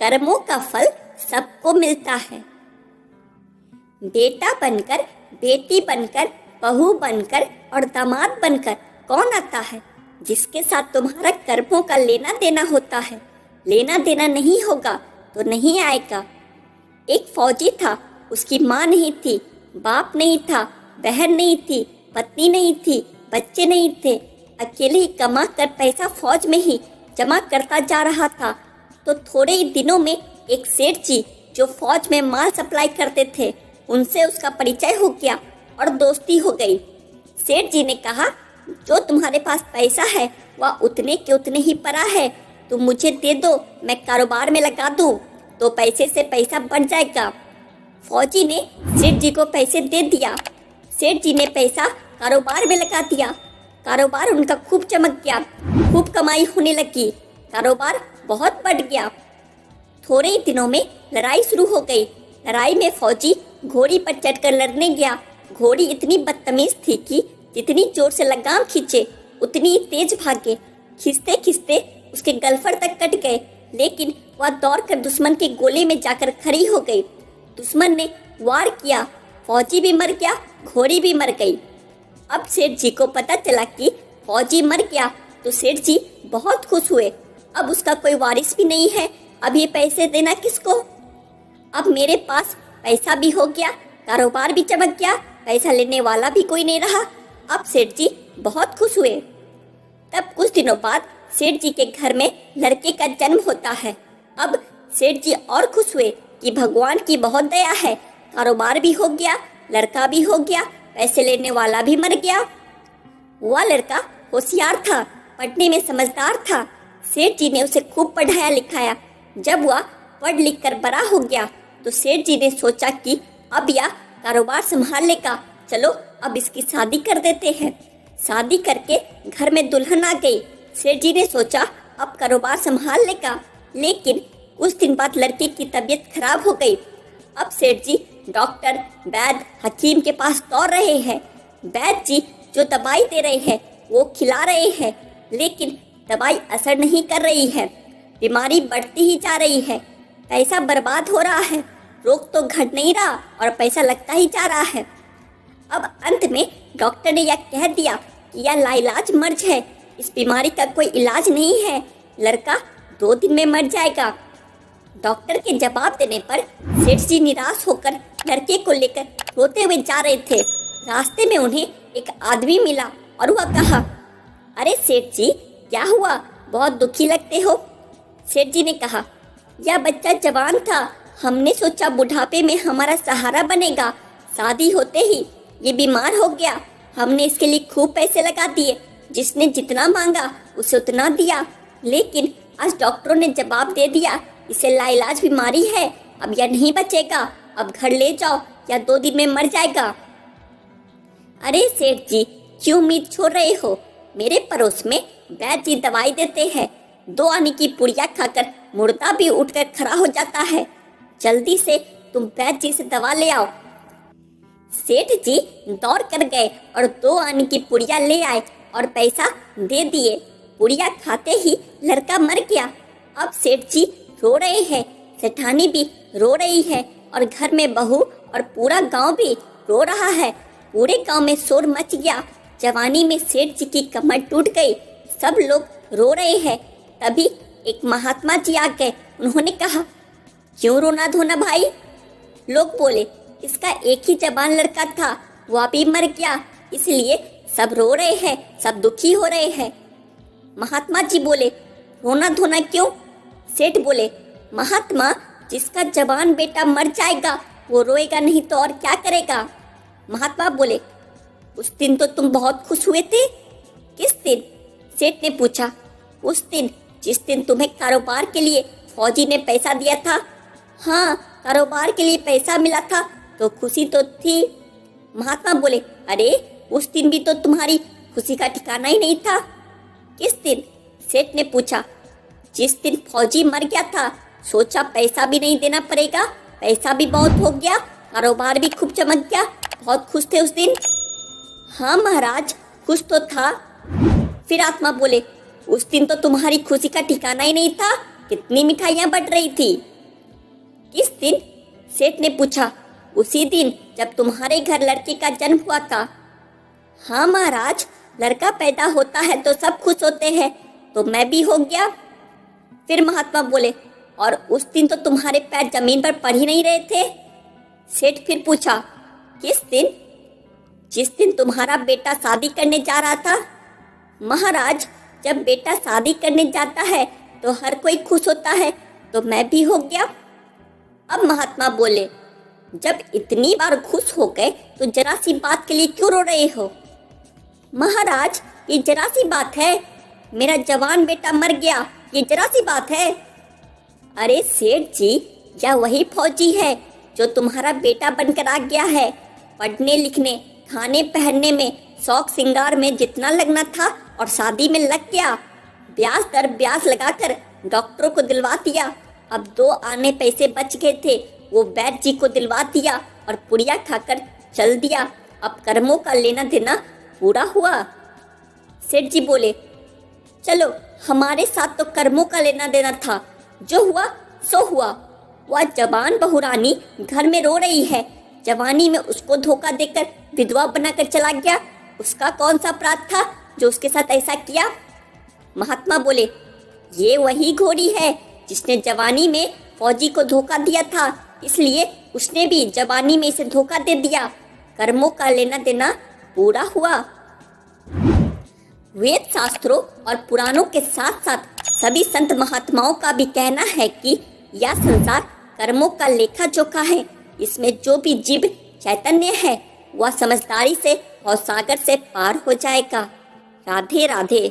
कर्मों का फल सबको मिलता है। बेटा बनकर, बेटी बनकर, बहू बनकर और दामाद बनकर कौन आता है? जिसके साथ तुम्हारा कर्मों का लेना देना होता है। लेना देना नहीं होगा तो नहीं आएगा। एक फौजी था, उसकी माँ नहीं थी, बाप नहीं था, बहन नहीं थी, पत्नी नहीं थी, बच्चे नहीं थे। अकेले ही कमा कर पैसा फौज में ही जमा करता जा रहा था। तो थोड़े ही दिनों में एक सेठ जी जो फौज में माल सप्लाई करते थे, उनसे उसका परिचय हो गया और दोस्ती हो गई। सेठ जी ने कहा, जो तुम्हारे पास पैसा है वह उतने के उतने ही पड़ा है, तुम मुझे दे दो, मैं कारोबार में लगा दूं तो पैसे से पैसा बढ़ जाएगा। फौजी ने सेठ जी को पैसे दे दिया। सेठ जी ने पैसा कारोबार में लगा दिया। कारोबार उनका खूब चमक गया, खूब कमाई होने लगी, कारोबार बहुत बढ़ गया। थोड़े ही दिनों में लड़ाई शुरू हो गई। लड़ाई में फौजी घोड़ी पर चढ़कर लड़ने गया। घोड़ी इतनी बदतमीज थी कि जितनी जोर से लगाम खींचे उतनी ही तेज भागे। खींचते खींचते उसके गलफर तक कट गए, लेकिन वह दौड़कर दुश्मन के गोले में जाकर खड़ी हो गई। दुश्मन ने वार किया, फौजी भी मर गया, घोड़ी भी मर गई। अब सेठ जी को पता चला कि फौजी मर गया तो सेठ जी बहुत खुश हुए। अब उसका कोई वारिस भी नहीं है, अब ये पैसे देना किसको? अब मेरे पास पैसा भी हो गया, कारोबार भी चमक गया, पैसा लेने वाला भी कोई नहीं रहा। अब सेठ जी बहुत खुश हुए। तब कुछ दिनों बाद सेठ जी के घर में लड़के का जन्म होता है। अब सेठ जी और खुश हुए कि भगवान की बहुत दया है, कारोबार भी हो गया, लड़का भी हो गया, पैसे लेने वाला भी मर गया। वह लड़का होशियार था, पढ़ने में समझदार था। सेठ जी ने उसे खूब पढ़ाया लिखाया। जब वह पढ़ लिख कर बड़ा हो गया तो सेठ जी ने सोचा कि अब यह कारोबार संभाल लेगा, चलो अब इसकी शादी कर देते हैं। शादी करके घर में दुल्हन आ गई। सेठ जी ने सोचा अब कारोबार संभाल लेगा, लेकिन कुछ दिन बाद लड़के की तबीयत खराब हो गई। अब सेठ जी डॉक्टर, वैद्य, हकीम के पास दौड़ रहे हैं। वैद्य जी जो दवाई दे रहे हैं वो खिला रहे हैं, लेकिन दवाई असर नहीं कर रही है। बीमारी बढ़ती ही जा रही है, पैसा बर्बाद हो रहा है, रोग तो घट नहीं रहा और पैसा लगता ही जा रहा है। अब अंत में डॉक्टर ने यह कह दिया कि यह लाइलाज मर्ज है, इस बीमारी का कोई इलाज नहीं है, लड़का 2 दिन में मर जाएगा। डॉक्टर के जवाब देने पर सेठ जी निराश होकर लड़के को लेकर रोते हुए जा रहे थे। रास्ते में उन्हें एक आदमी मिला और वह कहा, अरे सेठ जी क्या हुआ, बहुत दुखी लगते हो। सेठ जी ने कहा, यह बच्चा जवान था, हमने सोचा बुढ़ापे में हमारा सहारा बनेगा, शादी होते ही ये बीमार हो गया, हमने इसके लिए खूब पैसे लगा दिए, जिसने जितना मांगा उसे उतना दिया, लेकिन आज डॉक्टरों ने जवाब दे दिया इसे लाइलाज बीमारी है, अब यह नहीं बचेगा, अब घर ले जाओ या 2 दिन में मर जाएगा। अरे सेठ जी क्यों उम्मीद छोड़ रहे हो, मेरे पड़ोस में वैद्य जी दवाई देते हैं, 2 आने की पुड़िया खाकर मुर्दा भी उठकर खड़ा हो जाता है, जल्दी से तुम वैद्य जी से दवा ले आओ। सेठ जी दौड़ कर गए और 2 आने की पुड़िया ले आए और पैसा दे दिए। पुड़िया खाते ही लड़का मर गया। अब सेठ जी रो रहे हैं, सेठानी भी रो रही है और घर में बहू और पूरा गांव भी रो रहा है। पूरे गांव में शोर मच गया। जवानी में सेठ जी की कमर टूट गई, सब लोग रो रहे हैं। तभी एक महात्मा जी आ गए। उन्होंने कहा, क्यों रोना धोना भाई? लोग बोले, इसका एक ही जवान लड़का था, वह भी मर गया, इसलिए सब रो रहे हैं, सब दुखी हो रहे हैं। महात्मा जी बोले, रोना धोना क्यों? सेठ बोले, महात्मा जिसका जवान बेटा मर जाएगा वो रोएगा नहीं तो और क्या करेगा? महात्मा बोले, उस दिन तो तुम बहुत खुश हुए थे। किस दिन? सेठ ने पूछा। उस दिन जिस दिन तुम्हें कारोबार के लिए फौजी ने पैसा दिया था। हाँ, कारोबार के लिए पैसा मिला था तो खुशी तो थी। महात्मा बोले, अरे उस दिन भी तो तुम्हारी खुशी का ठिकाना ही नहीं था। किस दिन? सेठ ने पूछा। जिस दिन फौजी मर गया था, सोचा पैसा भी नहीं देना पड़ेगा, पैसा भी बहुत हो गया, कारोबार भी खूब चमक गया, बहुत खुश थे उस दिन। हाँ महाराज, खुश तो था। फिर आत्मा बोले, उस दिन तो तुम्हारी खुशी का ठिकाना ही नहीं था, कितनी मिठाइयाँ बट रही थी? किस दिन? सेठ ने पूछा। उसी दिन जब तुम्हारे घर लड़के का जन्म हुआ था। हाँ महाराज, लड़का पैदा होता है तो सब खुश होते हैं, तो मैं भी हो गया। फिर महात्मा बोले, और उस दिन तो तुम्हारे पैर जमीन पर पड़ ही नहीं रहे थे। सेठ फिर पूछा, किस दिन? जिस दिन तुम्हारा बेटा शादी करने जा रहा था। महाराज, जब बेटा शादी करने जाता है तो हर कोई खुश होता है, तो मैं भी हो गया। अब महात्मा बोले, जब इतनी बार खुश हो गए तो जरा सी बात के लिए क्यों रो रहे हो? महाराज, ये जरा सी बात है, मेरा जवान बेटा मर गया, ये जरा सी बात है। अरे सेठ जी, यह वही फौजी है जो तुम्हारा बेटा बनकर आ गया है। पढ़ने लिखने, खाने पहनने में, शौक श्रृंगार में जितना लगना था और शादी में लग गया। ब्याज दर ब्याज लगाकर डॉक्टरों को दिलवा दिया। अब 2 आने पैसे बच गए थे, वो वैद्य जी को दिलवा दिया और पुड़िया खाकर चल दिया। अब कर्मों का लेना देना पूरा हुआ। सेठ जी बोले, चलो हमारे साथ तो कर्मों का लेना देना था, जो हुआ सो हुआ। वह जवान बहुरानी घर में रो रही है, जवानी में उसको धोखा देकर विधवा बनाकर चला गया। उसका कौन सा अपराध था जो उसके साथ ऐसा किया? महात्मा बोले, ये वही घोड़ी है जिसने जवानी में फौजी को धोखा दिया था, इसलिए उसने भी जवानी में इसे धोखा दे दिया। कर्मों का लेना देना पूरा हुआ। वेद शास्त्रों और पुराणों के साथ साथ सभी संत महात्माओं का भी कहना है कि यह संसार कर्मों का लेखा जोखा है। इसमें जो भी जीव चैतन्य है वह समझदारी से और सागर से पार हो जाएगा। राधे राधे।